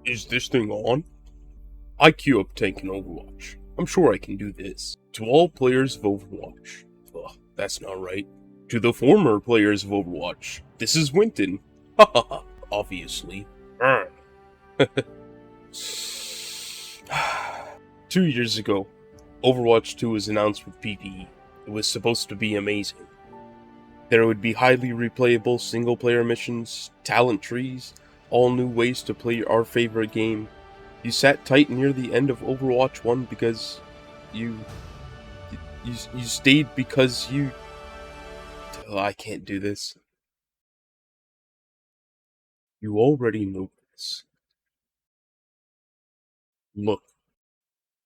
Is this thing on? I queue up tank in Overwatch. I'm sure I can do this. To all players of Overwatch. Ugh, that's not right. To the former players of Overwatch. This is Winton. Hahaha, obviously. 2 years ago, Overwatch 2 was announced with PvE. It was supposed to be amazing. There would be highly replayable single-player missions, talent trees, all new ways to play our favorite game. You sat tight near the end of Overwatch 1 because you stayed because you... Oh, I can't do this. You already know this. Look,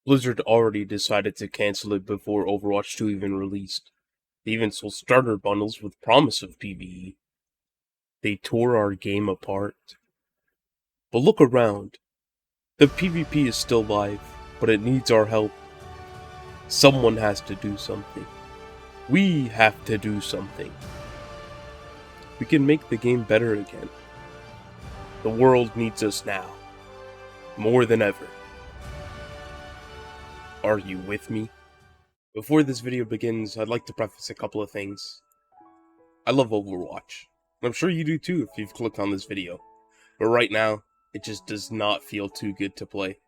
Blizzard already decided to cancel it before Overwatch 2 even released. They even sold starter bundles with promise of PvE. They tore our game apart. But look around. The PvP is still live, but it needs our help. Someone has to do something. We have to do something. We can make the game better again. The world needs us now. More than ever. Are you with me? Before this video begins, I'd like to preface a couple of things. I love Overwatch. I'm sure you do too if you've clicked on this video. But right now, it just does not feel too good to play.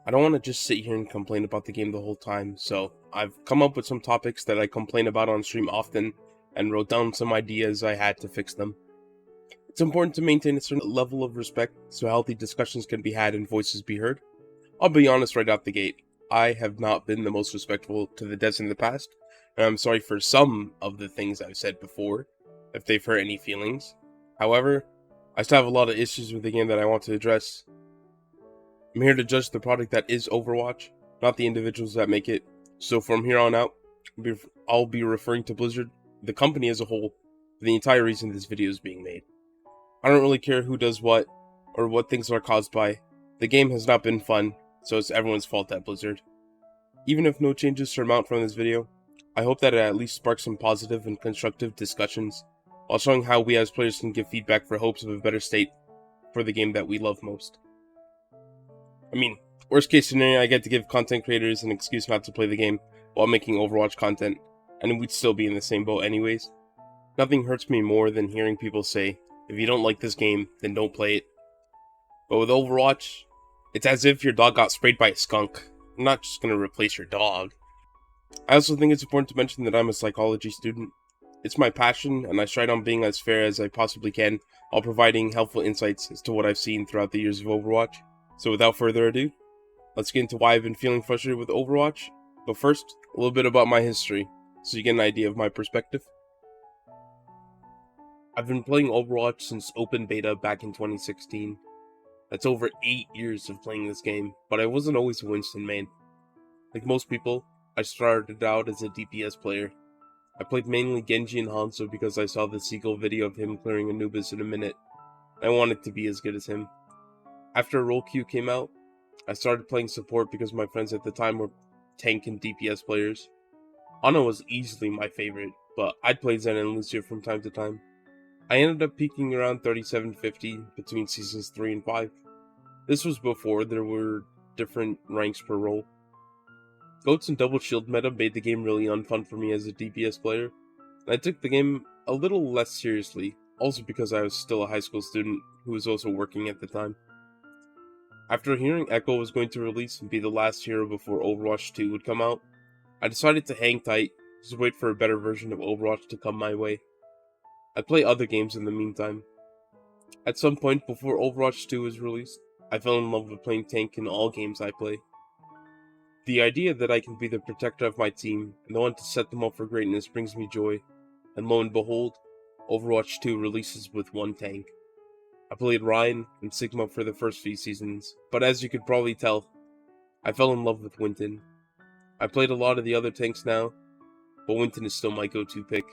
I don't want to just sit here and complain about the game the whole time, so I've come up with some topics that I complain about on stream often, and wrote down some ideas I had to fix them. It's important to maintain a certain level of respect so healthy discussions can be had and voices be heard. I'll be honest right out the gate, I have not been the most respectful to the devs in the past, and I'm sorry for some of the things I've said before, if they've hurt any feelings. However, I still have a lot of issues with the game that I want to address. I'm here to judge the product that is Overwatch, not the individuals that make it. So from here on out, I'll be referring to Blizzard, the company as a whole, for the entire reason this video is being made. I don't really care who does what, or what things are caused by. The game has not been fun, so it's everyone's fault at Blizzard. Even if no changes surmount from this video, I hope that it at least sparks some positive and constructive discussions, while showing how we as players can give feedback for hopes of a better state for the game that we love most. I mean, worst case scenario, I get to give content creators an excuse not to play the game while making Overwatch content, and we'd still be in the same boat anyways. Nothing hurts me more than hearing people say, if you don't like this game, then don't play it. But with Overwatch, it's as if your dog got sprayed by a skunk. I'm not just going to replace your dog. I also think it's important to mention that I'm a psychology student. It's my passion, and I strive on being as fair as I possibly can, while providing helpful insights as to what I've seen throughout the years of Overwatch. So without further ado, let's get into why I've been feeling frustrated with Overwatch. But first, a little bit about my history, so you get an idea of my perspective. I've been playing Overwatch since open beta back in 2016. That's over 8 years of playing this game, but I wasn't always a Winston main. Like most people, I started out as a DPS player. I played mainly Genji and Hanzo because I saw the Seagull video of him clearing Anubis in a minute. I wanted to be as good as him. After Role Queue came out, I started playing support because my friends at the time were tank and DPS players. Ana was easily my favorite, but I'd play Zen and Lucio from time to time. I ended up peaking around 3750 between seasons 3 and 5. This was before there were different ranks per role. Goats and double shield meta made the game really unfun for me as a DPS player, and I took the game a little less seriously, also because I was still a high school student who was also working at the time. After hearing Echo was going to release and be the last hero before Overwatch 2 would come out, I decided to hang tight, just wait for a better version of Overwatch to come my way. I'd play other games in the meantime. At some point before Overwatch 2 was released, I fell in love with playing tank in all games I play. The idea that I can be the protector of my team and the one to set them up for greatness brings me joy, and lo and behold, Overwatch 2 releases with one tank. I played Ryan and Sigma for the first few seasons, but as you could probably tell, I fell in love with Winton. I played a lot of the other tanks now, but Winton is still my go-to pick.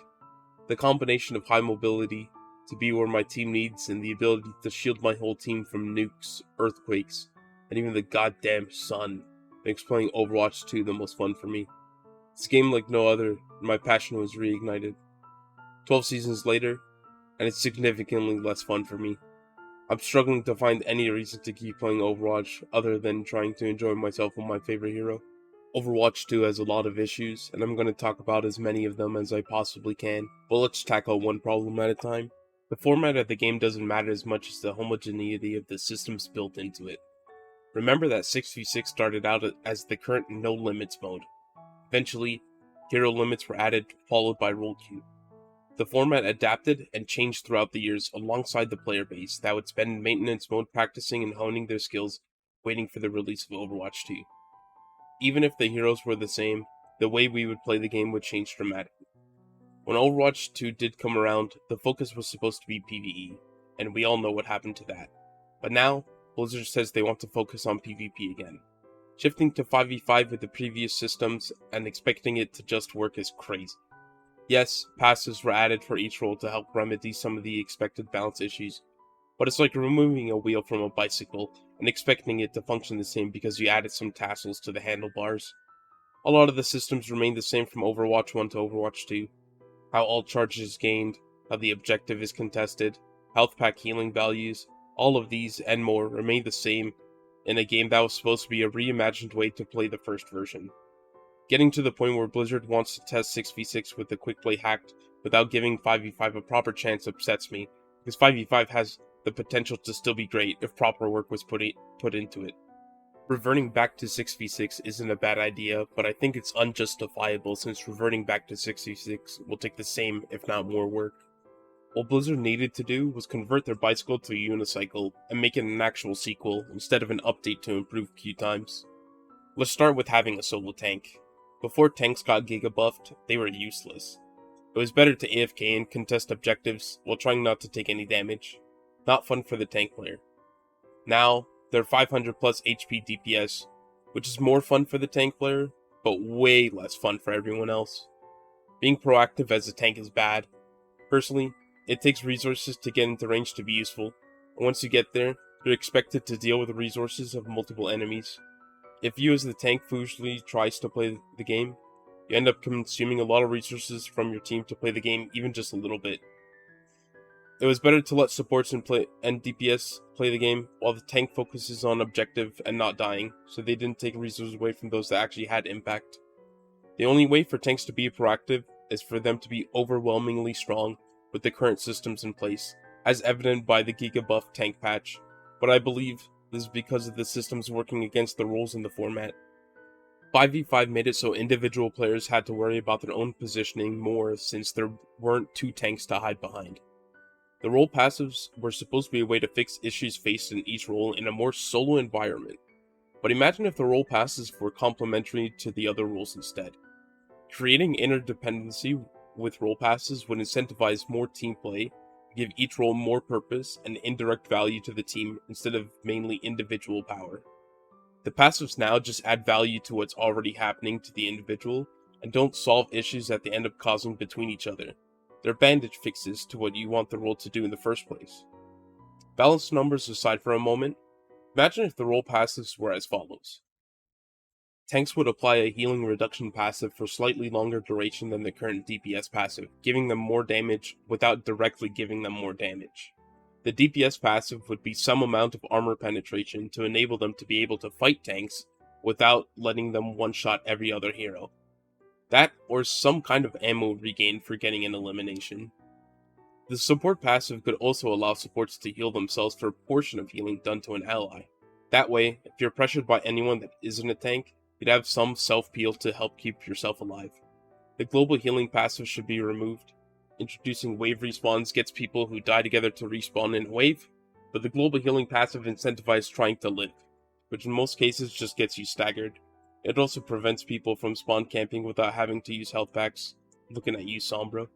The combination of high mobility, to be where my team needs, and the ability to shield my whole team from nukes, earthquakes, and even the goddamn sun makes playing Overwatch 2 the most fun for me. It's a game like no other, and my passion was reignited. 12 seasons later, and it's significantly less fun for me. I'm struggling to find any reason to keep playing Overwatch other than trying to enjoy myself with my favorite hero. Overwatch 2 has a lot of issues, and I'm going to talk about as many of them as I possibly can, but let's tackle one problem at a time. The format of the game doesn't matter as much as the homogeneity of the systems built into it. Remember that 6v6 started out as the current no limits mode. Eventually, hero limits were added, followed by role queue. The format adapted and changed throughout the years alongside the player base that would spend in maintenance mode practicing and honing their skills, waiting for the release of Overwatch 2. Even if the heroes were the same, the way we would play the game would change dramatically. When Overwatch 2 did come around, the focus was supposed to be PvE, and we all know what happened to that. But now, Blizzard says they want to focus on PvP again. Shifting to 5v5 with the previous systems and expecting it to just work is crazy. Yes, passives were added for each role to help remedy some of the expected balance issues, but it's like removing a wheel from a bicycle and expecting it to function the same because you added some tassels to the handlebars. A lot of the systems remain the same from Overwatch 1 to Overwatch 2. How all charge is gained, how the objective is contested, health pack healing values, all of these and more remain the same in a game that was supposed to be a reimagined way to play the first version. Getting to the point where Blizzard wants to test 6v6 with the quick play hacked without giving 5v5 a proper chance upsets me, because 5v5 has the potential to still be great if proper work was put into it. Reverting back to 6v6 isn't a bad idea, but I think it's unjustifiable since reverting back to 6v6 will take the same, if not more work. What Blizzard needed to do was convert their bicycle to a unicycle and make it an actual sequel instead of an update to improve queue times. Let's start with having a solo tank. Before tanks got giga buffed, they were useless. It was better to AFK and contest objectives while trying not to take any damage. Not fun for the tank player. Now, they're 500 plus HP DPS, which is more fun for the tank player, but way less fun for everyone else. Being proactive as a tank is bad. Personally, it takes resources to get into range to be useful, and once you get there, you're expected to deal with the resources of multiple enemies. If you as the tank foolishly tries to play the game, you end up consuming a lot of resources from your team to play the game even just a little bit. It was better to let supports and DPS play the game while the tank focuses on objective and not dying, so they didn't take resources away from those that actually had impact. The only way for tanks to be proactive is for them to be overwhelmingly strong with the current systems in place, as evident by the Giga Buff tank patch, but I believe this is because of the systems working against the rules in the format. 5v5 made it so individual players had to worry about their own positioning more since there weren't two tanks to hide behind. The role passives were supposed to be a way to fix issues faced in each role in a more solo environment, but imagine if the role passives were complementary to the other roles instead. Creating interdependency with role passes would incentivize more team play, give each role more purpose and indirect value to the team instead of mainly individual power. The passives now just add value to what's already happening to the individual and don't solve issues that they end up causing between each other. They're bandage fixes to what you want the role to do in the first place. Balanced numbers aside for a moment, imagine if the role passives were as follows. Tanks would apply a healing reduction passive for slightly longer duration than the current DPS passive, giving them more damage without directly giving them more damage. The DPS passive would be some amount of armor penetration to enable them to be able to fight tanks without letting them one-shot every other hero. That or some kind of ammo regain for getting an elimination. The support passive could also allow supports to heal themselves for a portion of healing done to an ally. That way, if you're pressured by anyone that isn't a tank, you'd have some self-peel to help keep yourself alive. The global healing passive should be removed. Introducing wave respawns gets people who die together to respawn in a wave, but the global healing passive incentivizes trying to live, which in most cases just gets you staggered. It also prevents people from spawn camping without having to use health packs. Looking at you, Sombra.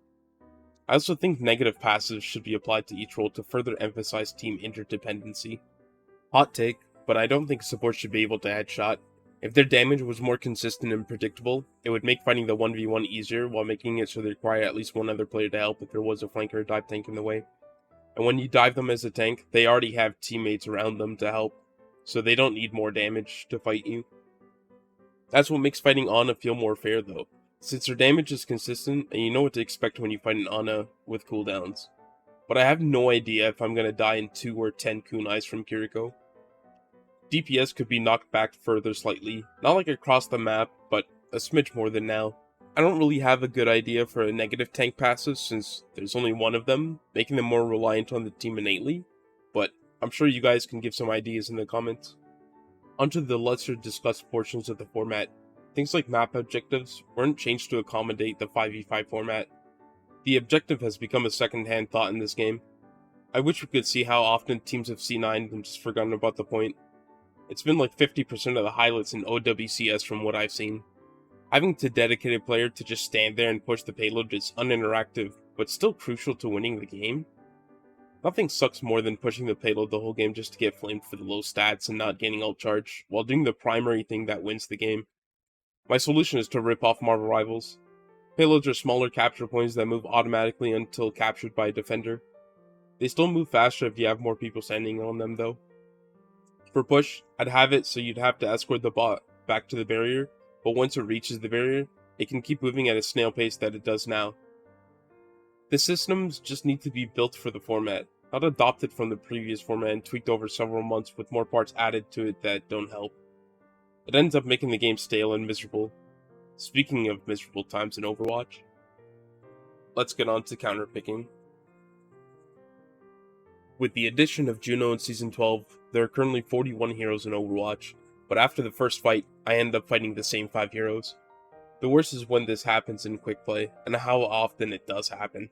I also think negative passives should be applied to each role to further emphasize team interdependency. Hot take, but I don't think support should be able to headshot. If their damage was more consistent and predictable, it would make fighting the 1v1 easier while making it so they require at least one other player to help if there was a flanker or dive tank in the way. And when you dive them as a tank, they already have teammates around them to help, so they don't need more damage to fight you. That's what makes fighting Ana feel more fair though, since their damage is consistent and you know what to expect when you fight an Ana with cooldowns. but I have no idea if I'm gonna die in 2 or 10 kunais from Kiriko. DPS could be knocked back further slightly, not like across the map, but a smidge more than now. I don't really have a good idea for a negative tank passive since there's only one of them, making them more reliant on the team innately, but I'm sure you guys can give some ideas in the comments. Onto the lesser discussed portions of the format. Things like map objectives weren't changed to accommodate the 5v5 format. The objective has become a second-hand thought in this game. I wish we could see how often teams have C9'd and just forgotten about the point. It's been like 50% of the highlights in OWCS from what I've seen. Having a dedicated player to just stand there and push the payload is uninteractive, but still crucial to winning the game. Nothing sucks more than pushing the payload the whole game just to get flamed for the low stats and not gaining ult charge, while doing the primary thing that wins the game. My solution is to rip off Marvel Rivals. Payloads are smaller capture points that move automatically until captured by a defender. They still move faster if you have more people standing on them though. For push, I'd have it so you'd have to escort the bot back to the barrier, but once it reaches the barrier, it can keep moving at a snail pace that it does now. The systems just need to be built for the format, not adopted from the previous format and tweaked over several months with more parts added to it that don't help. It ends up making the game stale and miserable. Speaking of miserable times in Overwatch, let's get on to counterpicking. With the addition of Juno in Season 12, there are currently 41 heroes in Overwatch, but after the first fight, I end up fighting the same 5 heroes. The worst is when this happens in quick play, and how often it does happen.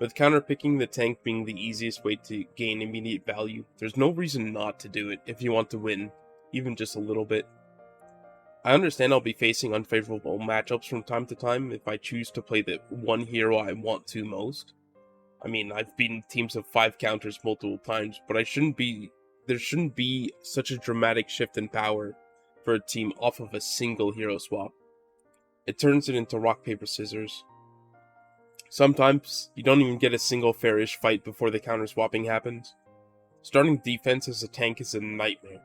With counterpicking the tank being the easiest way to gain immediate value, there's no reason not to do it if you want to win, even just a little bit. I understand I'll be facing unfavorable matchups from time to time if I choose to play the one hero I want to most. I mean, I've beaten teams of 5 counters multiple times, but there shouldn't be such a dramatic shift in power for a team off of a single hero swap. It turns it into rock, paper, scissors. Sometimes, you don't even get a single fairish fight before the counter swapping happens. Starting defense as a tank is a nightmare.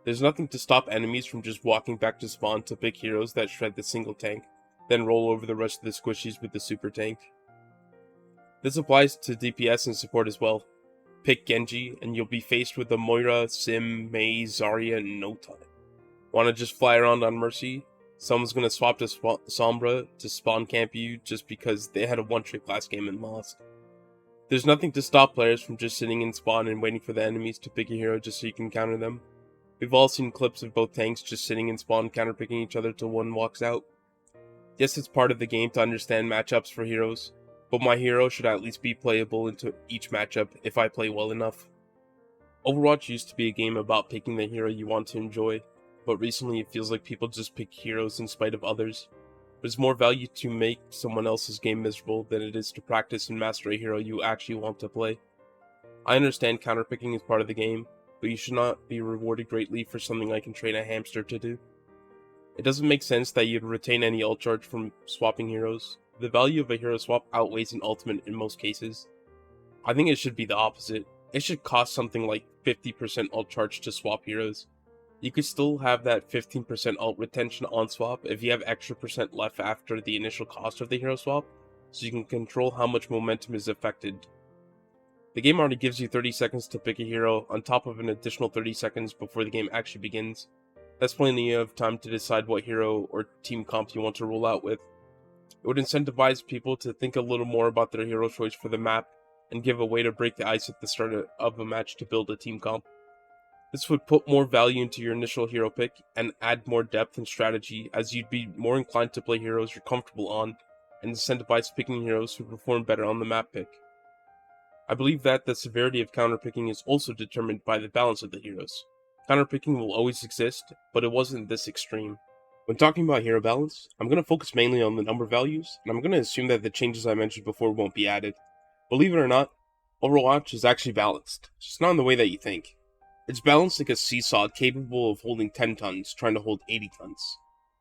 There's nothing to stop enemies from just walking back to spawn to pick heroes that shred the single tank, then roll over the rest of the squishies with the super tank. This applies to DPS and support as well. Pick Genji, and you'll be faced with a Moira, Sim, Mei, Zarya in no time. Wanna just fly around on Mercy? Someone's gonna swap to Sombra to spawn camp you just because they had a one-trick last game and lost. There's nothing to stop players from just sitting in spawn and waiting for the enemies to pick a hero just so you can counter them. We've all seen clips of both tanks just sitting in spawn counterpicking each other till one walks out. Yes, it's part of the game to understand matchups for heroes, but my hero should at least be playable into each matchup if I play well enough. Overwatch used to be a game about picking the hero you want to enjoy, but recently it feels like people just pick heroes in spite of others. There's more value to make someone else's game miserable than it is to practice and master a hero you actually want to play. I understand counterpicking is part of the game, but you should not be rewarded greatly for something I can train a hamster to do. It doesn't make sense that you'd retain any ult charge from swapping heroes. The value of a hero swap outweighs an ultimate in most cases. I think it should be the opposite. It should cost something like 50% ult charge to swap heroes. You could still have that 15% ult retention on swap if you have extra percent left after the initial cost of the hero swap, so you can control how much momentum is affected. The game already gives you 30 seconds to pick a hero, on top of an additional 30 seconds before the game actually begins. That's plenty of time to decide what hero or team comp you want to roll out with. It would incentivize people to think a little more about their hero choice for the map, and give a way to break the ice at the start of a match to build a team comp. This would put more value into your initial hero pick, and add more depth and strategy, as you'd be more inclined to play heroes you're comfortable on, and incentivize picking heroes who perform better on the map pick. I believe that the severity of counterpicking is also determined by the balance of the heroes. Counterpicking will always exist, but it wasn't this extreme. When talking about hero balance, I'm going to focus mainly on the number values, and I'm going to assume that the changes I mentioned before won't be added. Believe it or not, Overwatch is actually balanced, just not in the way that you think. It's balanced like a seesaw capable of holding 10 tons, trying to hold 80 tons.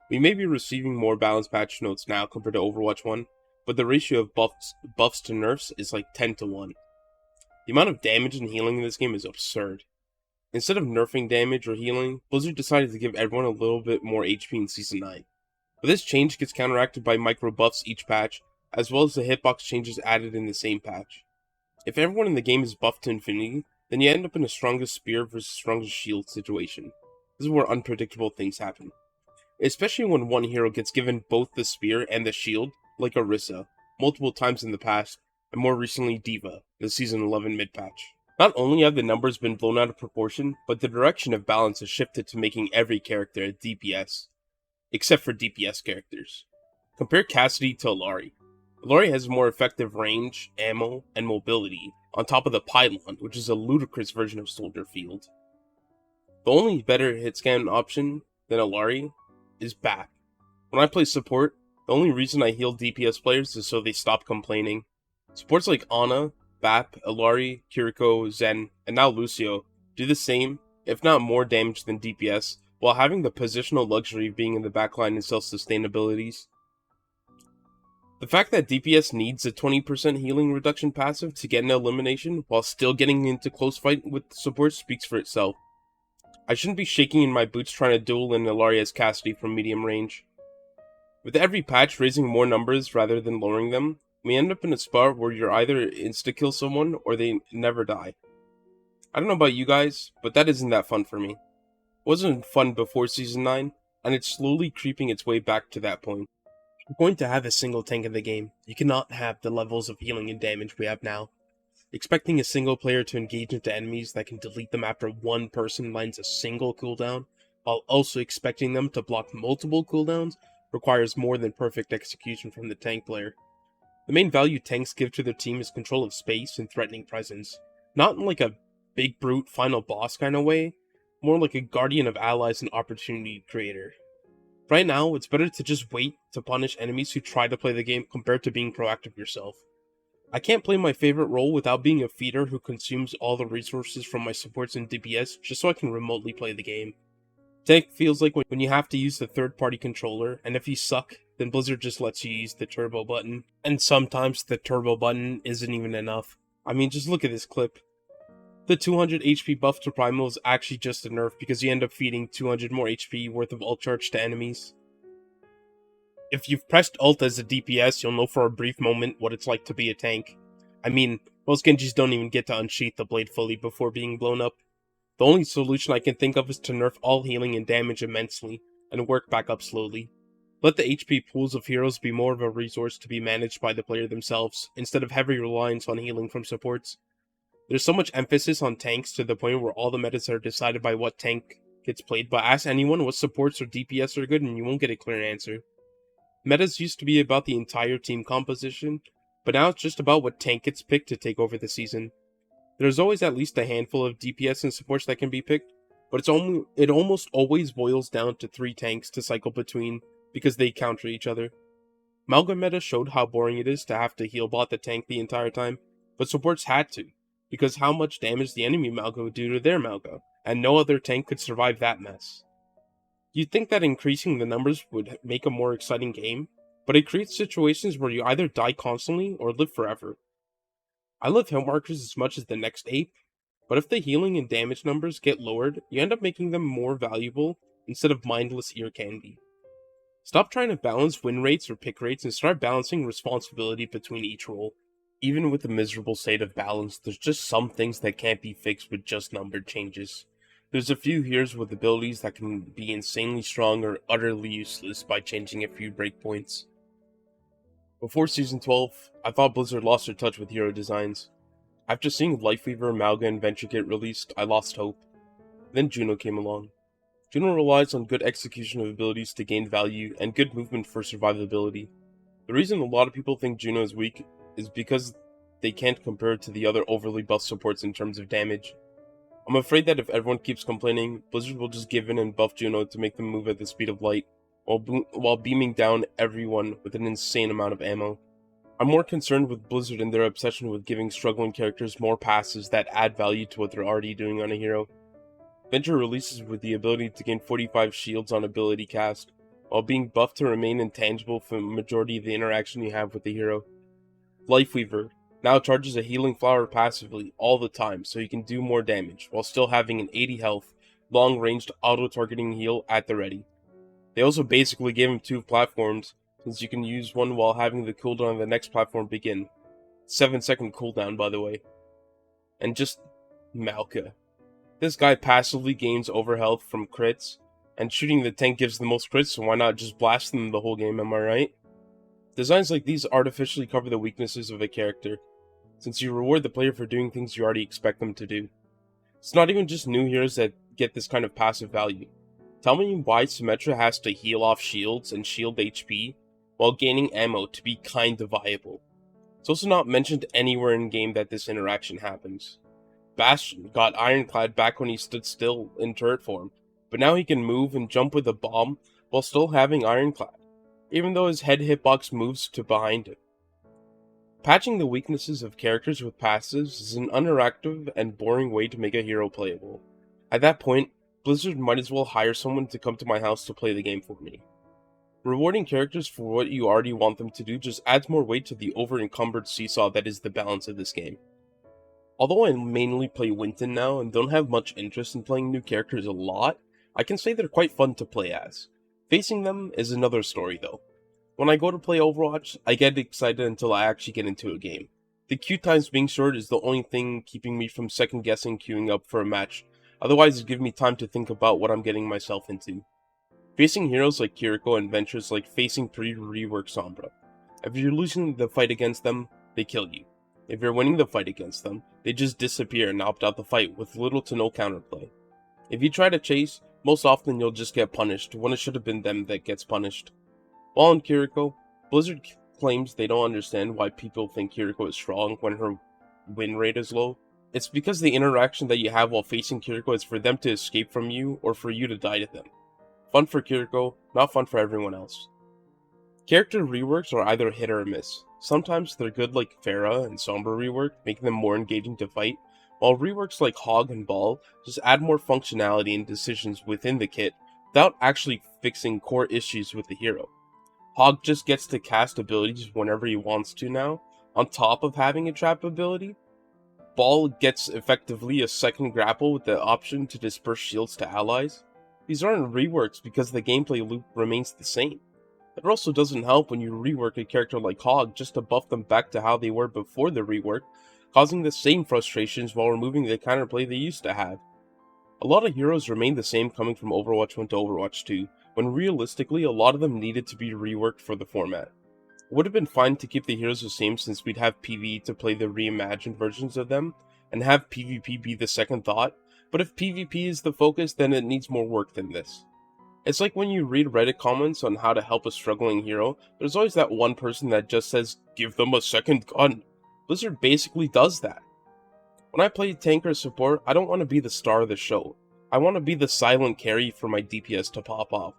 We may be receiving more balanced patch notes now compared to Overwatch 1, but the ratio of buffs to nerfs is like 10 to 1. The amount of damage and healing in this game is absurd. Instead of nerfing damage or healing, Blizzard decided to give everyone a little bit more HP in Season 9. But this change gets counteracted by micro buffs each patch, as well as the hitbox changes added in the same patch. If everyone in the game is buffed to infinity, then you end up in a strongest spear versus strongest shield situation. This is where unpredictable things happen. Especially when one hero gets given both the spear and the shield, like Orisa, multiple times in the past, and more recently D.Va, the Season 11 mid-patch. Not only have the numbers been blown out of proportion, but the direction of balance has shifted to making every character a DPS, except for DPS characters. Compare Cassidy to Illari. Illari has more effective range, ammo, and mobility, on top of the Pylon, which is a ludicrous version of Soldier Field. The only better hitscan option than Illari is BAP. When I play support, the only reason I heal DPS players is so they stop complaining. Supports like Ana, BAP, Illari, Kiriko, Zen, and now Lucio do the same, if not more damage than DPS, while having the positional luxury of being in the backline and self-sustainabilities. The fact that DPS needs a 20% healing reduction passive to get an elimination while still getting into close fight with support speaks for itself. I shouldn't be shaking in my boots trying to duel in Illari as Cassidy from medium range. With every patch raising more numbers rather than lowering them, we end up in a spot where you're either insta-kill someone or they never die. I don't know about you guys, but that isn't that fun for me. It wasn't fun before Season 9, and it's slowly creeping its way back to that point. If you're going to have a single tank in the game, you cannot have the levels of healing and damage we have now. Expecting a single player to engage into enemies that can delete them after one person lands a single cooldown, while also expecting them to block multiple cooldowns, requires more than perfect execution from the tank player. The main value tanks give to their team is control of space and threatening presence. Not in like a big brute final boss kind of way, more like a guardian of allies and opportunity creator. Right now, it's better to just wait to punish enemies who try to play the game compared to being proactive yourself. I can't play my favorite role without being a feeder who consumes all the resources from my supports and DPS just so I can remotely play the game. Tank feels like when you have to use the third-party controller, and if you suck, then Blizzard just lets you use the turbo button. And sometimes the turbo button isn't even enough. I mean, just look at this clip. The 200 HP buff to Primal is actually just a nerf because you end up feeding 200 more HP worth of ult charge to enemies. If you've pressed ult as a DPS, you'll know for a brief moment what it's like to be a tank. I mean, most Genjis don't even get to unsheath the blade fully before being blown up. The only solution I can think of is to nerf all healing and damage immensely, and work back up slowly. Let the HP pools of heroes be more of a resource to be managed by the player themselves, instead of heavy reliance on healing from supports. There's so much emphasis on tanks to the point where all the metas are decided by what tank gets played, but ask anyone what supports or DPS are good and you won't get a clear answer. Metas used to be about the entire team composition, but now it's just about what tank gets picked to take over the season. There's always at least a handful of DPS and supports that can be picked, but it almost always boils down to 3 tanks to cycle between, because they counter each other. Malga meta showed how boring it is to have to heal bot the tank the entire time, but supports had to, because how much damage the enemy Malga would do to their Malga, and no other tank could survive that mess. You'd think that increasing the numbers would make a more exciting game, but it creates situations where you either die constantly or live forever. I love hit markers as much as the next ape, but if the healing and damage numbers get lowered, you end up making them more valuable instead of mindless ear candy. Stop trying to balance win rates or pick rates and start balancing responsibility between each role. Even with a miserable state of balance, there's just some things that can't be fixed with just numbered changes. There's a few heroes with abilities that can be insanely strong or utterly useless by changing a few breakpoints. Before Season 12, I thought Blizzard lost their touch with hero designs. After seeing Lifeweaver, Malga, and Venture get released, I lost hope. Then Juno came along. Juno relies on good execution of abilities to gain value and good movement for survivability. The reason a lot of people think Juno is weak is because they can't compare it to the other overly buffed supports in terms of damage. I'm afraid that if everyone keeps complaining, Blizzard will just give in and buff Juno to make them move at the speed of light, while beaming down everyone with an insane amount of ammo. I'm more concerned with Blizzard and their obsession with giving struggling characters more passes that add value to what they're already doing on a hero. Venture releases with the ability to gain 45 shields on ability cast, while being buffed to remain intangible for the majority of the interaction you have with the hero. Lifeweaver now charges a healing flower passively all the time so you can do more damage, while still having an 80 health, long-ranged auto-targeting heal at the ready. They also basically gave him 2 platforms, since you can use one while having the cooldown on the next platform begin. 7-second cooldown, by the way. And just Malka. This guy passively gains overhealth from crits, and shooting the tank gives the most crits, so why not just blast them the whole game, am I right? Designs like these artificially cover the weaknesses of a character, since you reward the player for doing things you already expect them to do. It's not even just new heroes that get this kind of passive value. Tell me why Symmetra has to heal off shields and shield HP while gaining ammo to be kinda viable. It's also not mentioned anywhere in game that this interaction happens. Bastion got Ironclad back when he stood still in turret form, but now he can move and jump with a bomb while still having Ironclad, even though his head hitbox moves to behind him. Patching the weaknesses of characters with passives is an uninteractive and boring way to make a hero playable. At that point, Blizzard might as well hire someone to come to my house to play the game for me. Rewarding characters for what you already want them to do just adds more weight to the over-encumbered seesaw that is the balance of this game. Although I mainly play Winton now and don't have much interest in playing new characters a lot, I can say they're quite fun to play as. Facing them is another story though. When I go to play Overwatch, I get excited until I actually get into a game. The queue times being short is the only thing keeping me from second guessing queuing up for a match, otherwise it gives me time to think about what I'm getting myself into. Facing heroes like Kiriko and ventures like facing pre-rework Sombra. If you're losing the fight against them, they kill you. If you're winning the fight against them, they just disappear and opt out the fight with little to no counterplay. If you try to chase, most often you'll just get punished when it should have been them that gets punished. While in Kiriko, Blizzard claims they don't understand why people think Kiriko is strong when her win rate is low. It's because the interaction that you have while facing Kiriko is for them to escape from you or for you to die to them. Fun for Kiriko, not fun for everyone else. Character reworks are either hit or miss. Sometimes they're good like Pharah and Sombra rework, making them more engaging to fight, while reworks like Hog and Ball just add more functionality and decisions within the kit without actually fixing core issues with the hero. Hog just gets to cast abilities whenever he wants to now, on top of having a trap ability. Ball gets effectively a second grapple with the option to disperse shields to allies. These aren't reworks because the gameplay loop remains the same. It also doesn't help when you rework a character like Hog just to buff them back to how they were before the rework, causing the same frustrations while removing the counterplay they used to have. A lot of heroes remain the same coming from Overwatch 1 to Overwatch 2, when realistically a lot of them needed to be reworked for the format. It would have been fine to keep the heroes the same since we'd have PvE to play the reimagined versions of them, and have PvP be the second thought, but if PvP is the focus then it needs more work than this. It's like when you read Reddit comments on how to help a struggling hero, there's always that one person that just says, "Give them a second gun." Blizzard basically does that. When I play tank or support, I don't want to be the star of the show. I want to be the silent carry for my DPS to pop off.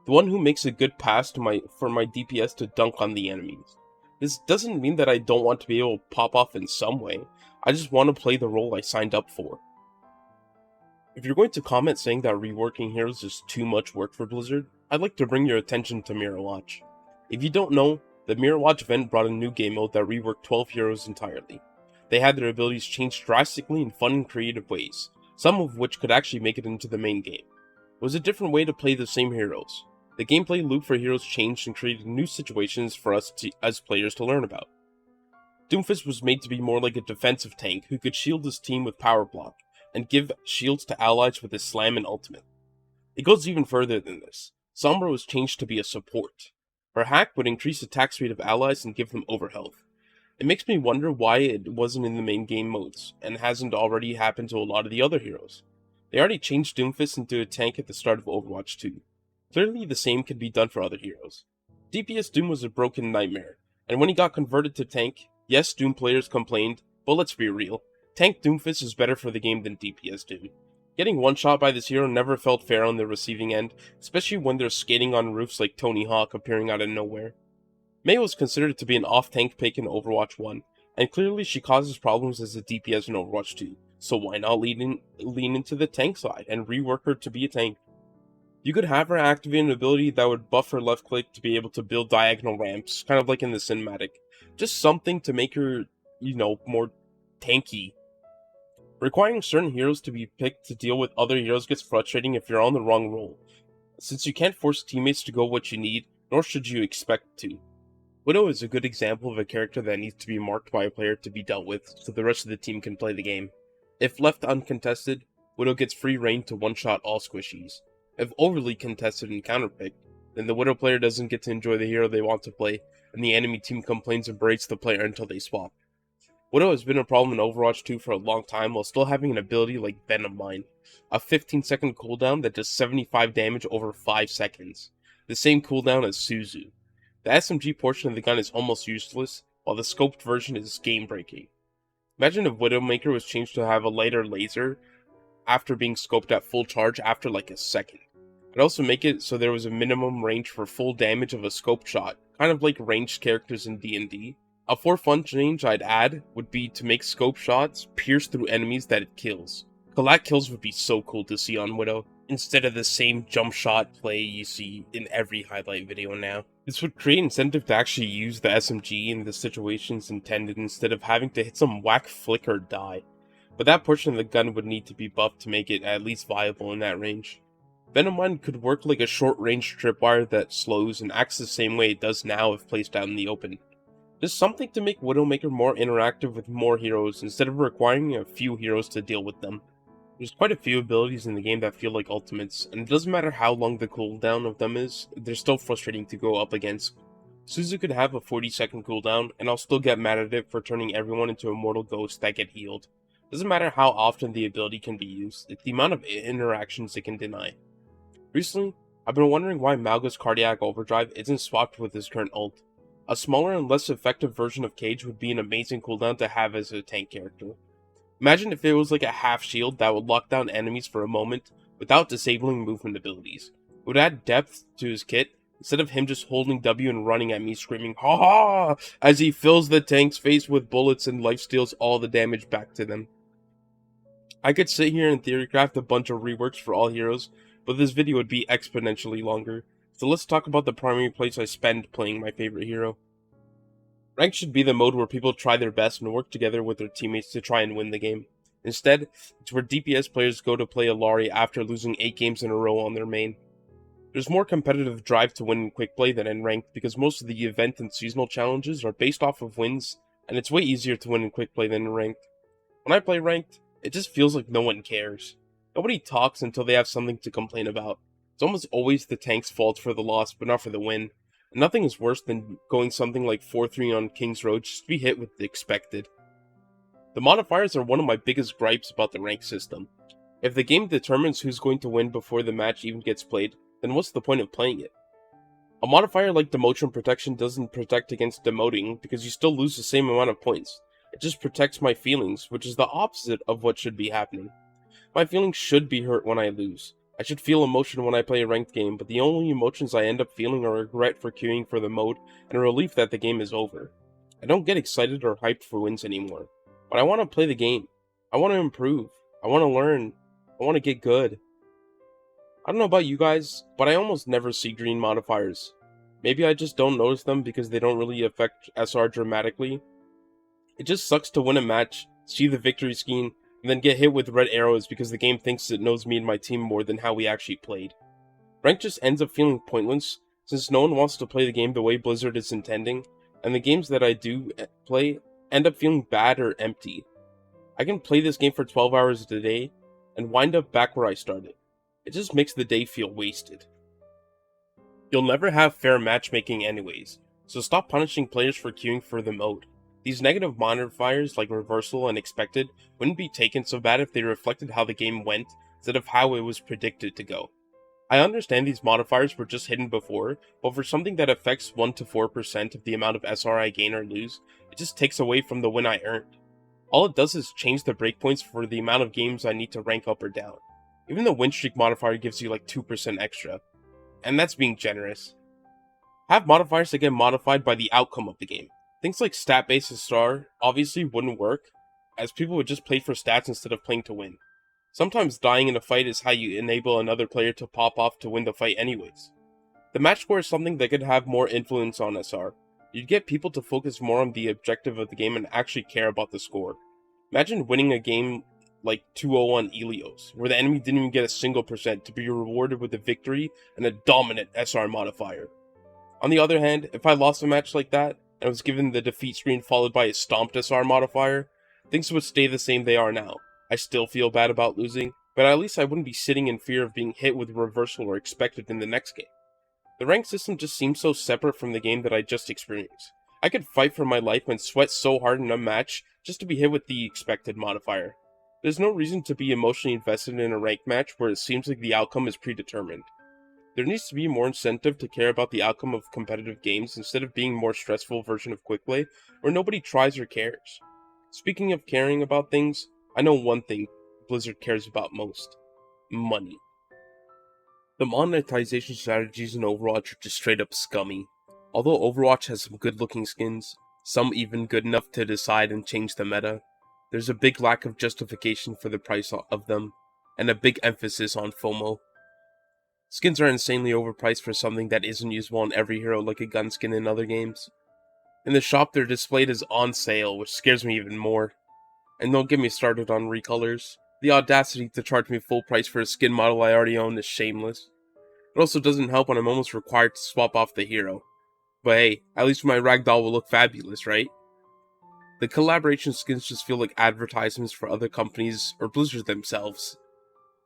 The one who makes a good pass for my DPS to dunk on the enemies. This doesn't mean that I don't want to be able to pop off in some way. I just want to play the role I signed up for. If you're going to comment saying that reworking heroes is too much work for Blizzard, I'd like to bring your attention to Mirror Watch. If you don't know, the Mirror Watch event brought a new game mode that reworked 12 heroes entirely. They had their abilities changed drastically in fun and creative ways, some of which could actually make it into the main game. It was a different way to play the same heroes. The gameplay loop for heroes changed and created new situations for us as players to learn about. Doomfist was made to be more like a defensive tank who could shield his team with power block, and give shields to allies with his slam and ultimate. It goes even further than this. Sombra was changed to be a support. Her hack would increase attack speed of allies and give them overhealth. It makes me wonder why it wasn't in the main game modes, and hasn't already happened to a lot of the other heroes. They already changed Doomfist into a tank at the start of Overwatch 2. Clearly the same could be done for other heroes. DPS Doom was a broken nightmare, and when he got converted to tank, yes, Doom players complained, but let's be real. Tank Doomfist is better for the game than DPS Doom. Getting one-shot by this hero never felt fair on the receiving end, especially when they're skating on roofs like Tony Hawk appearing out of nowhere. Mei was considered to be an off-tank pick in Overwatch 1, and clearly she causes problems as a DPS in Overwatch 2, so why not lean into the tank side and rework her to be a tank? You could have her activate an ability that would buff her left click to be able to build diagonal ramps, kind of like in the cinematic. Just something to make her, more tanky. Requiring certain heroes to be picked to deal with other heroes gets frustrating if you're on the wrong role, since you can't force teammates to go what you need, nor should you expect to. Widow is a good example of a character that needs to be marked by a player to be dealt with so the rest of the team can play the game. If left uncontested, Widow gets free reign to one-shot all squishies. If overly contested and counterpicked, then the Widow player doesn't get to enjoy the hero they want to play, and the enemy team complains and berates the player until they swap. Widow has been a problem in Overwatch 2 for a long time while still having an ability like Venom Mine, a 15-second cooldown that does 75 damage over 5 seconds, the same cooldown as Suzu. The SMG portion of the gun is almost useless, while the scoped version is game-breaking. Imagine if Widowmaker was changed to have a lighter laser after being scoped at full charge after like a second. I'd also make it so there was a minimum range for full damage of a scoped shot, kind of like ranged characters in D&D. A for fun change I'd add would be to make scope shots pierce through enemies that it kills. Collat kills would be so cool to see on Widow, instead of the same jump shot play you see in every highlight video now. This would create incentive to actually use the SMG in the situations intended instead of having to hit some whack flick or die. But that portion of the gun would need to be buffed to make it at least viable in that range. Venom Mine could work like a short-range tripwire that slows and acts the same way it does now if placed out in the open. Just something to make Widowmaker more interactive with more heroes instead of requiring a few heroes to deal with them. There's quite a few abilities in the game that feel like ultimates, and it doesn't matter how long the cooldown of them is, they're still frustrating to go up against. Suzu could have a 40-second cooldown, and I'll still get mad at it for turning everyone into immortal ghosts that get healed. Doesn't matter how often the ability can be used, it's the amount of interactions it can deny. Recently, I've been wondering why Malga's Cardiac Overdrive isn't swapped with his current ult. A smaller and less effective version of Cage would be an amazing cooldown to have as a tank character. Imagine if it was like a half shield that would lock down enemies for a moment without disabling movement abilities. It would add depth to his kit instead of him just holding W and running at me screaming "ha ha" as he fills the tank's face with bullets and lifesteals all the damage back to them. I could sit here and theorycraft a bunch of reworks for all heroes, but this video would be exponentially longer. So let's talk about the primary place I spend playing my favorite hero. Ranked should be the mode where people try their best and work together with their teammates to try and win the game. Instead, it's where DPS players go to play Alari after losing 8 games in a row on their main. There's more competitive drive to win in quick play than in ranked because most of the event and seasonal challenges are based off of wins, and it's way easier to win in quick play than in ranked. When I play ranked, it just feels like no one cares. Nobody talks until they have something to complain about. It's almost always the tank's fault for the loss, but not for the win. And nothing is worse than going something like 4-3 on King's Road just to be hit with the expected. The modifiers are one of my biggest gripes about the rank system. If the game determines who's going to win before the match even gets played, then what's the point of playing it? A modifier like demotion protection doesn't protect against demoting because you still lose the same amount of points. It just protects my feelings, which is the opposite of what should be happening. My feelings should be hurt when I lose. I should feel emotion when I play a ranked game, but the only emotions I end up feeling are regret for queuing for the mode and a relief that the game is over. I don't get excited or hyped for wins anymore, but I want to play the game. I want to improve. I want to learn. I want to get good. I don't know about you guys, but I almost never see green modifiers. Maybe I just don't notice them because they don't really affect SR dramatically. It just sucks to win a match, see the victory scheme, and then get hit with red arrows because the game thinks it knows me and my team more than how we actually played. Rank just ends up feeling pointless, since no one wants to play the game the way Blizzard is intending, and the games that I do play end up feeling bad or empty. I can play this game for 12 hours a day, and wind up back where I started. It just makes the day feel wasted. You'll never have fair matchmaking anyways, so stop punishing players for queuing for the mode. These negative modifiers like reversal and expected wouldn't be taken so bad if they reflected how the game went instead of how it was predicted to go. I understand these modifiers were just hidden before, but for something that affects 1 to 4% of the amount of SR I gain or lose, it just takes away from the win I earned. All it does is change the breakpoints for the amount of games I need to rank up or down. Even the win streak modifier gives you like 2% extra, and that's being generous. Have modifiers that get modified by the outcome of the game. Things like stat-based SR obviously wouldn't work, as people would just play for stats instead of playing to win. Sometimes dying in a fight is how you enable another player to pop off to win the fight anyways. The match score is something that could have more influence on SR. You'd get people to focus more on the objective of the game and actually care about the score. Imagine winning a game like 2-0 on Ilios, where the enemy didn't even get a single percent to be rewarded with a victory and a dominant SR modifier. On the other hand, if I lost a match like that, and was given the defeat screen followed by a stomped SR modifier, things would stay the same they are now. I still feel bad about losing, but at least I wouldn't be sitting in fear of being hit with reversal or expected in the next game. The rank system just seems so separate from the game that I just experienced. I could fight for my life and sweat so hard in a match just to be hit with the expected modifier. There's no reason to be emotionally invested in a ranked match where it seems like the outcome is predetermined. There needs to be more incentive to care about the outcome of competitive games instead of being a more stressful version of quick play where nobody tries or cares. Speaking of caring about things, I know one thing Blizzard cares about most: money. The monetization strategies in Overwatch are just straight up scummy. Although Overwatch has some good looking skins, some even good enough to decide and change the meta, there's a big lack of justification for the price of them, and a big emphasis on FOMO. Skins are insanely overpriced for something that isn't usable on every hero like a gun skin in other games. In the shop they're displayed as on sale, which scares me even more. And don't get me started on recolors. The audacity to charge me full price for a skin model I already own is shameless. It also doesn't help when I'm almost required to swap off the hero. But hey, at least my ragdoll will look fabulous, right? The collaboration skins just feel like advertisements for other companies or Blizzard themselves.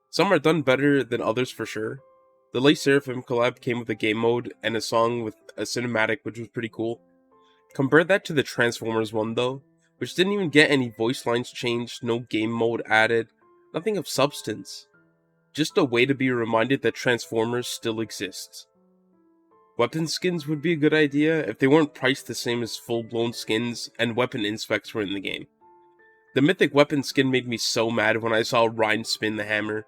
Some are done better than others for sure. The late Seraphim collab came with a game mode and a song with a cinematic, which was pretty cool. Compare that to the Transformers one though, which didn't even get any voice lines changed, no game mode added, nothing of substance. Just a way to be reminded that Transformers still exists. Weapon skins would be a good idea if they weren't priced the same as full-blown skins and weapon inspects were in the game. The mythic weapon skin made me so mad when I saw Ryan spin the hammer.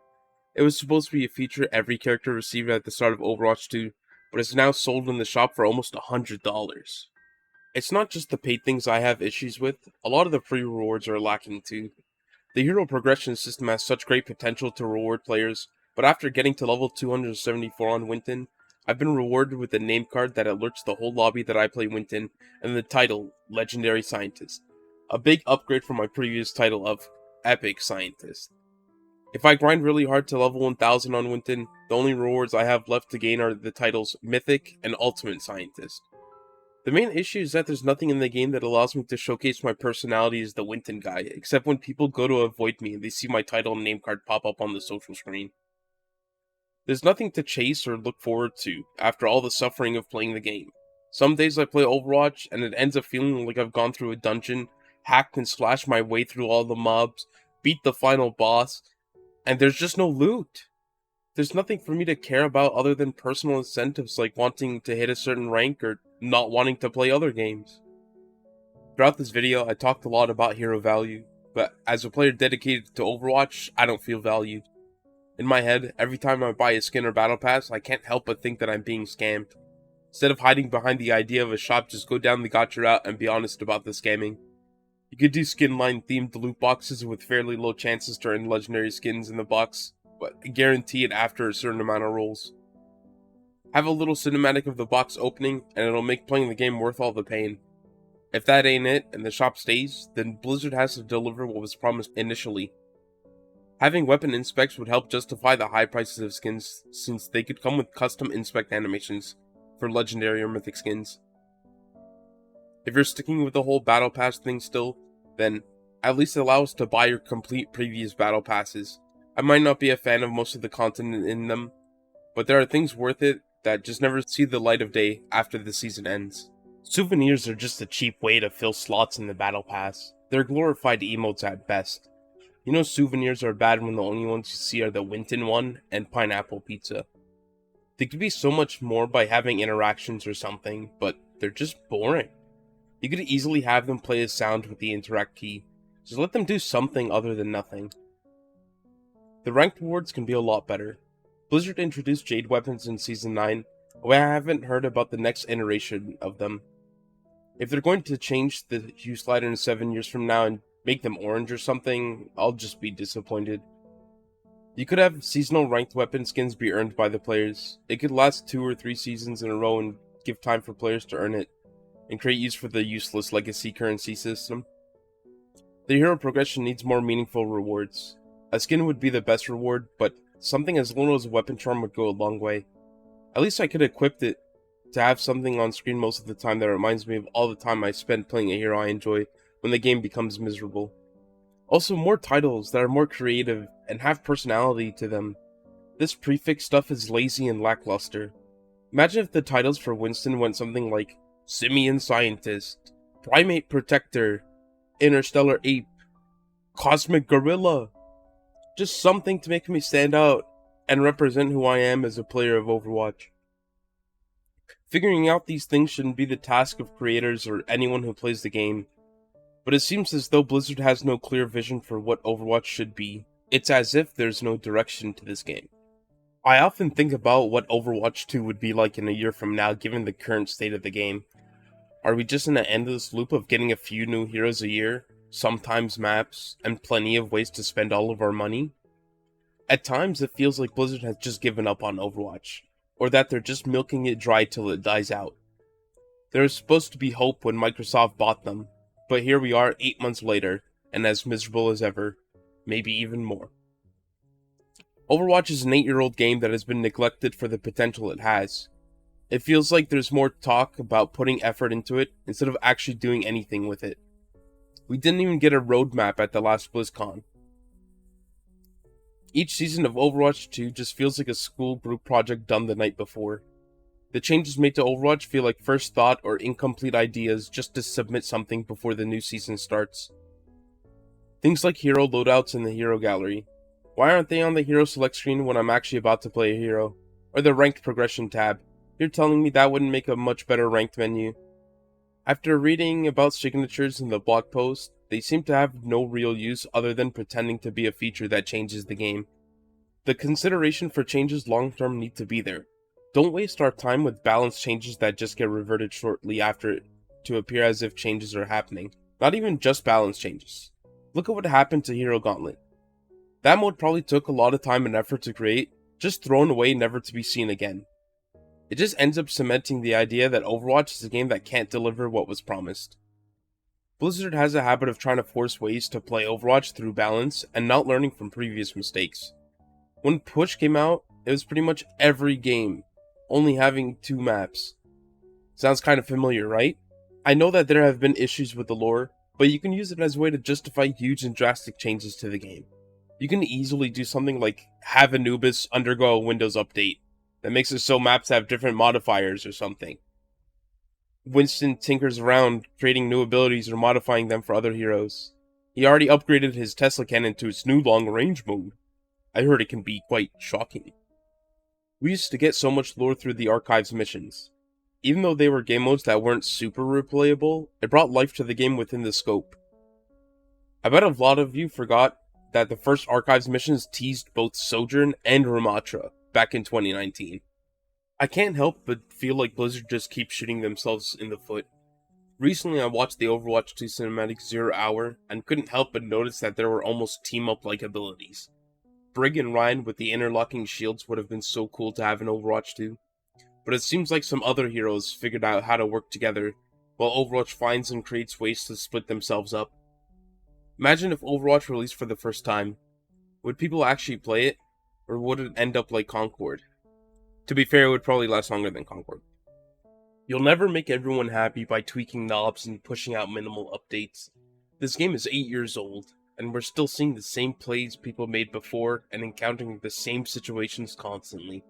It was supposed to be a feature every character received at the start of Overwatch 2, but it's now sold in the shop for almost $100. It's not just the paid things I have issues with, a lot of the free rewards are lacking too. The hero progression system has such great potential to reward players, but after getting to level 274 on Winton, I've been rewarded with a name card that alerts the whole lobby that I play Winton, and the title, Legendary Scientist. A big upgrade from my previous title of Epic Scientist. If I grind really hard to level 1000 on Winton, the only rewards I have left to gain are the titles Mythic and Ultimate Scientist. The main issue is that there's nothing in the game that allows me to showcase my personality as the Winton guy, except when people go to avoid me and they see my title and name card pop up on the social screen. There's nothing to chase or look forward to after all the suffering of playing the game. Some days I play Overwatch and it ends up feeling like I've gone through a dungeon, hacked and slashed my way through all the mobs, beat the final boss, and there's just no loot. There's nothing for me to care about other than personal incentives like wanting to hit a certain rank or not wanting to play other games. Throughout this video, I talked a lot about hero value, but as a player dedicated to Overwatch, I don't feel valued. In my head, every time I buy a skin or battle pass, I can't help but think that I'm being scammed. Instead of hiding behind the idea of a shop, just go down the gacha route and be honest about the scamming. You could do skin line themed loot boxes with fairly low chances to earn legendary skins in the box, but guarantee it after a certain amount of rolls. Have a little cinematic of the box opening, and it'll make playing the game worth all the pain. If that ain't it, and the shop stays, then Blizzard has to deliver what was promised initially. Having weapon inspects would help justify the high prices of skins, since they could come with custom inspect animations for legendary or mythic skins. If you're sticking with the whole battle pass thing still, then at least allow us to buy or complete previous battle passes. I might not be a fan of most of the content in them, but there are things worth it that just never see the light of day after the season ends. Souvenirs are just a cheap way to fill slots in the battle pass. They're glorified emotes at best. You know souvenirs are bad when the only ones you see are the Winton one and pineapple pizza. They could be so much more by having interactions or something, but they're just boring. You could easily have them play a sound with the interact key. Just let them do something other than nothing. The ranked rewards can be a lot better. Blizzard introduced Jade weapons in Season 9, but I haven't heard about the next iteration of them. If they're going to change the hue slider in 7 years from now and make them orange or something, I'll just be disappointed. You could have seasonal ranked weapon skins be earned by the players. It could last 2 or 3 seasons in a row and give time for players to earn it, and create use for the useless legacy currency system. The hero progression needs more meaningful rewards. A skin would be the best reward, but something as little as a weapon charm would go a long way. At least I could equip it to have something on screen most of the time that reminds me of all the time I spent playing a hero I enjoy when the game becomes miserable. Also, more titles that are more creative and have personality to them. This prefix stuff is lazy and lackluster. Imagine if the titles for Winston went something like Simian Scientist, Primate Protector, Interstellar Ape, Cosmic Gorilla. Just something to make me stand out and represent who I am as a player of Overwatch. Figuring out these things shouldn't be the task of creators or anyone who plays the game, but it seems as though Blizzard has no clear vision for what Overwatch should be. It's as if there's no direction to this game. I often think about what Overwatch 2 would be like in a year from now given the current state of the game. Are we just in an endless loop of getting a few new heroes a year, sometimes maps, and plenty of ways to spend all of our money? At times it feels like Blizzard has just given up on Overwatch, or that they're just milking it dry till it dies out. There was supposed to be hope when Microsoft bought them, but here we are 8 months later, and as miserable as ever, maybe even more. Overwatch is an 8-year-old game that has been neglected for the potential it has. It feels like there's more talk about putting effort into it instead of actually doing anything with it. We didn't even get a roadmap at the last BlizzCon. Each season of Overwatch 2 just feels like a school group project done the night before. The changes made to Overwatch feel like first thought or incomplete ideas just to submit something before the new season starts. Things like hero loadouts in the hero gallery. Why aren't they on the hero select screen when I'm actually about to play a hero? Or the ranked progression tab. You're telling me that wouldn't make a much better ranked menu? After reading about signatures in the blog post, they seem to have no real use other than pretending to be a feature that changes the game. The consideration for changes long term need to be there. Don't waste our time with balance changes that just get reverted shortly after to appear as if changes are happening. Not even just balance changes. Look at what happened to Hero Gauntlet. That mode probably took a lot of time and effort to create, just thrown away never to be seen again. It just ends up cementing the idea that Overwatch is a game that can't deliver what was promised. Blizzard has a habit of trying to force ways to play Overwatch through balance and not learning from previous mistakes. When Push came out, it was pretty much every game, only having 2 maps. Sounds kind of familiar, right? I know that there have been issues with the lore, but you can use it as a way to justify huge and drastic changes to the game. You can easily do something like have Anubis undergo a Windows update that makes it so maps have different modifiers or something. Winston tinkers around, creating new abilities or modifying them for other heroes. He already upgraded his Tesla cannon to its new long-range mode. I heard it can be quite shocking. We used to get so much lore through the Archives missions. Even though they were game modes that weren't super replayable, it brought life to the game within the scope. I bet a lot of you forgot that the first Archives missions teased both Sojourn and Ramatra back in 2019. I can't help but feel like Blizzard just keeps shooting themselves in the foot. Recently I watched the Overwatch 2 cinematic 0 Hour and couldn't help but notice that there were almost team-up-like abilities. Brig and Ryan with the interlocking shields would have been so cool to have in Overwatch 2, but it seems like some other heroes figured out how to work together, while Overwatch finds and creates ways to split themselves up. Imagine if Overwatch released for the first time. Would people actually play it, or would it end up like Concord? To be fair, it would probably last longer than Concord. You'll never make everyone happy by tweaking knobs and pushing out minimal updates. This game is 8 years old, and we're still seeing the same plays people made before and encountering the same situations constantly.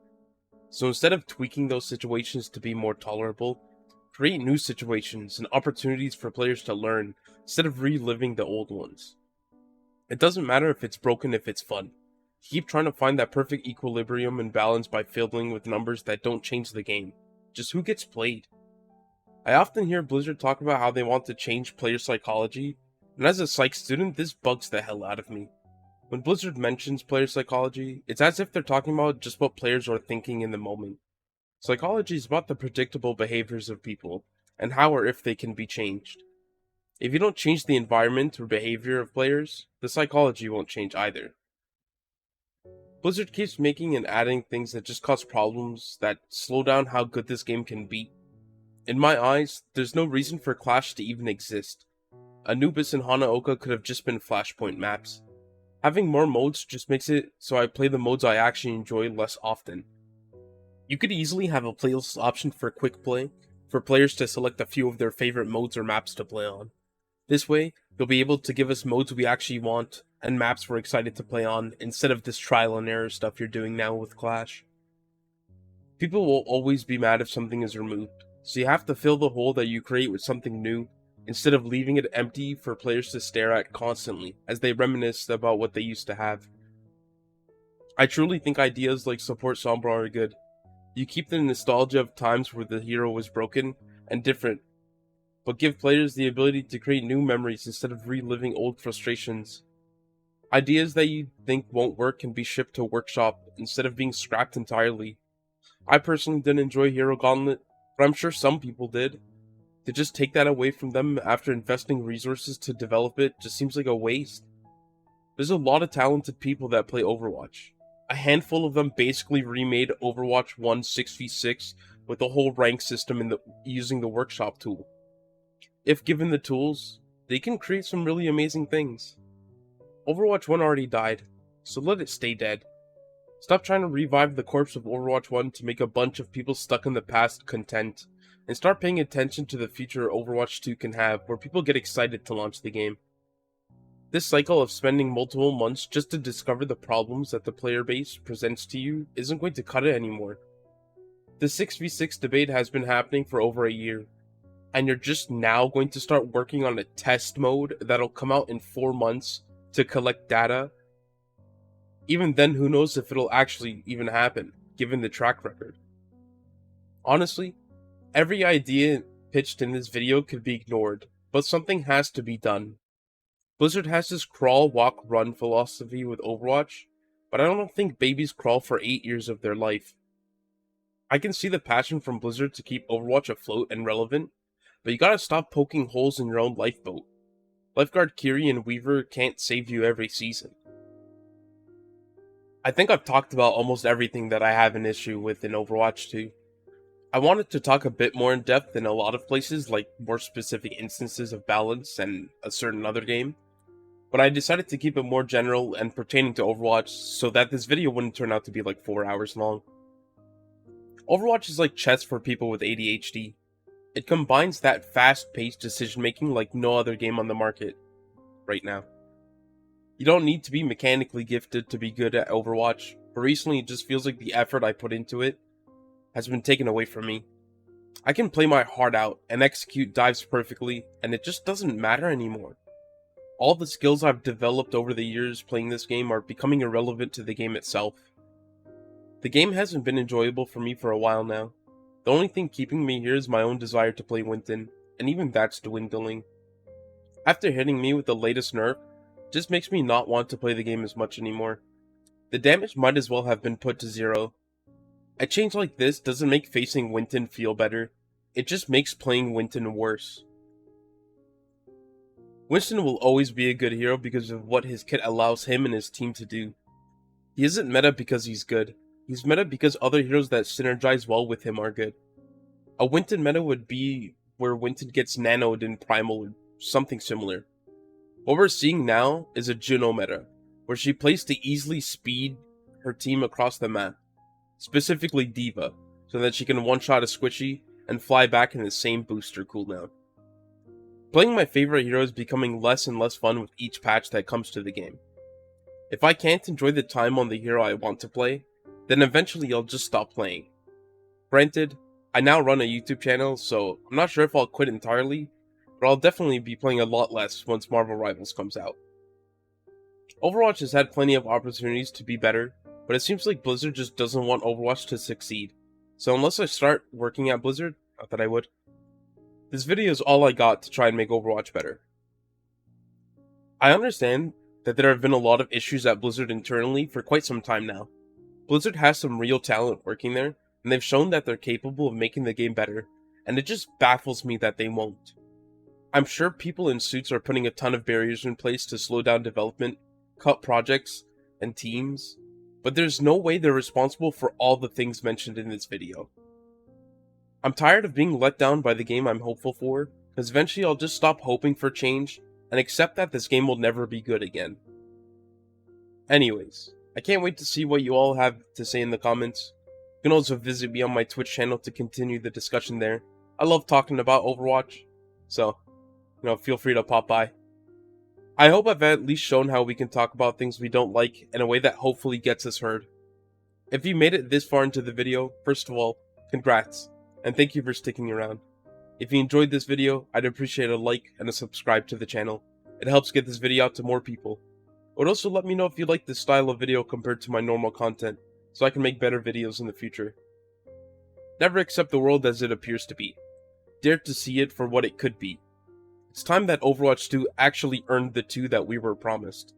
So instead of tweaking those situations to be more tolerable, create new situations and opportunities for players to learn instead of reliving the old ones. It doesn't matter if it's broken if it's fun. Keep trying to find that perfect equilibrium and balance by fiddling with numbers that don't change the game. Just who gets played. I often hear Blizzard talk about how they want to change player psychology, and as a psych student, this bugs the hell out of me. When Blizzard mentions player psychology, it's as if they're talking about just what players are thinking in the moment. Psychology is about the predictable behaviors of people, and how or if they can be changed. If you don't change the environment or behavior of players, the psychology won't change either. Blizzard keeps making and adding things that just cause problems that slow down how good this game can be. In my eyes, there's no reason for Clash to even exist. Anubis and Hanaoka could have just been Flashpoint maps. Having more modes just makes it so I play the modes I actually enjoy less often. You could easily have a playlist option for quick play, for players to select a few of their favorite modes or maps to play on. This way, you'll be able to give us modes we actually want, and maps we're excited to play on, instead of this trial and error stuff you're doing now with Clash. People will always be mad if something is removed, so you have to fill the hole that you create with something new, instead of leaving it empty for players to stare at constantly, as they reminisce about what they used to have. I truly think ideas like Support Sombra are good. You keep the nostalgia of times where the hero was broken and different, but give players the ability to create new memories instead of reliving old frustrations. Ideas that you think won't work can be shipped to workshop instead of being scrapped entirely. I personally didn't enjoy Hero Gauntlet, but I'm sure some people did. To just take that away from them after investing resources to develop it just seems like a waste. There's a lot of talented people that play Overwatch. A handful of them basically remade Overwatch 1 6v6 with the whole rank system using the workshop tool. If given the tools, they can create some really amazing things. Overwatch 1 already died, so let it stay dead. Stop trying to revive the corpse of Overwatch 1 to make a bunch of people stuck in the past content, and start paying attention to the future Overwatch 2 can have, where people get excited to launch the game. This cycle of spending multiple months just to discover the problems that the player base presents to you isn't going to cut it anymore. The 6v6 debate has been happening for over a year, and you're just now going to start working on a test mode that'll come out in 4 months to collect data. Even then, who knows if it'll actually even happen, given the track record. Honestly, every idea pitched in this video could be ignored, but something has to be done. Blizzard has this crawl, walk, run philosophy with Overwatch, but I don't think babies crawl for 8 years of their life. I can see the passion from Blizzard to keep Overwatch afloat and relevant, but you gotta stop poking holes in your own lifeboat. Lifeguard Kiri and Weaver can't save you every season. I think I've talked about almost everything that I have an issue with in Overwatch 2. I wanted to talk a bit more in depth in a lot of places, like more specific instances of balance and a certain other game, but I decided to keep it more general and pertaining to Overwatch so that this video wouldn't turn out to be like 4 hours long. Overwatch is like chess for people with ADHD. It combines that fast-paced decision-making like no other game on the market right now. You don't need to be mechanically gifted to be good at Overwatch, but recently it just feels like the effort I put into it has been taken away from me. I can play my heart out and execute dives perfectly, and it just doesn't matter anymore. All the skills I've developed over the years playing this game are becoming irrelevant to the game itself. The game hasn't been enjoyable for me for a while now. The only thing keeping me here is my own desire to play Winton, and even that's dwindling. After hitting me with the latest nerf, it just makes me not want to play the game as much anymore. The damage might as well have been put to 0. A change like this doesn't make facing Winton feel better, it just makes playing Winton worse. Winston will always be a good hero because of what his kit allows him and his team to do. He isn't meta because he's good, he's meta because other heroes that synergize well with him are good. A Winton meta would be where Winton gets nanoed in Primal or something similar. What we're seeing now is a Juno meta, where she plays to easily speed her team across the map, specifically D.Va, so that she can one-shot a squishy and fly back in the same booster cooldown. Playing my favorite hero is becoming less and less fun with each patch that comes to the game. If I can't enjoy the time on the hero I want to play, then eventually I'll just stop playing. Granted, I now run a YouTube channel, so I'm not sure if I'll quit entirely, but I'll definitely be playing a lot less once Marvel Rivals comes out. Overwatch has had plenty of opportunities to be better, but it seems like Blizzard just doesn't want Overwatch to succeed. So unless I start working at Blizzard, not that I would, this video is all I got to try and make Overwatch better. I understand that there have been a lot of issues at Blizzard internally for quite some time now. Blizzard has some real talent working there, and they've shown that they're capable of making the game better, and it just baffles me that they won't. I'm sure people in suits are putting a ton of barriers in place to slow down development, cut projects, and teams, but there's no way they're responsible for all the things mentioned in this video. I'm tired of being let down by the game I'm hopeful for, because eventually I'll just stop hoping for change and accept that this game will never be good again. Anyways, I can't wait to see what you all have to say in the comments. You can also visit me on my Twitch channel to continue the discussion there. I love talking about Overwatch, so, feel free to pop by. I hope I've at least shown how we can talk about things we don't like in a way that hopefully gets us heard. If you made it this far into the video, first of all, congrats, and thank you for sticking around. If you enjoyed this video, I'd appreciate a like and a subscribe to the channel. It helps get this video out to more people. It would also let me know if you like this style of video compared to my normal content, so I can make better videos in the future. Never accept the world as it appears to be. Dare to see it for what it could be. It's time that Overwatch 2 actually earned the 2 that we were promised.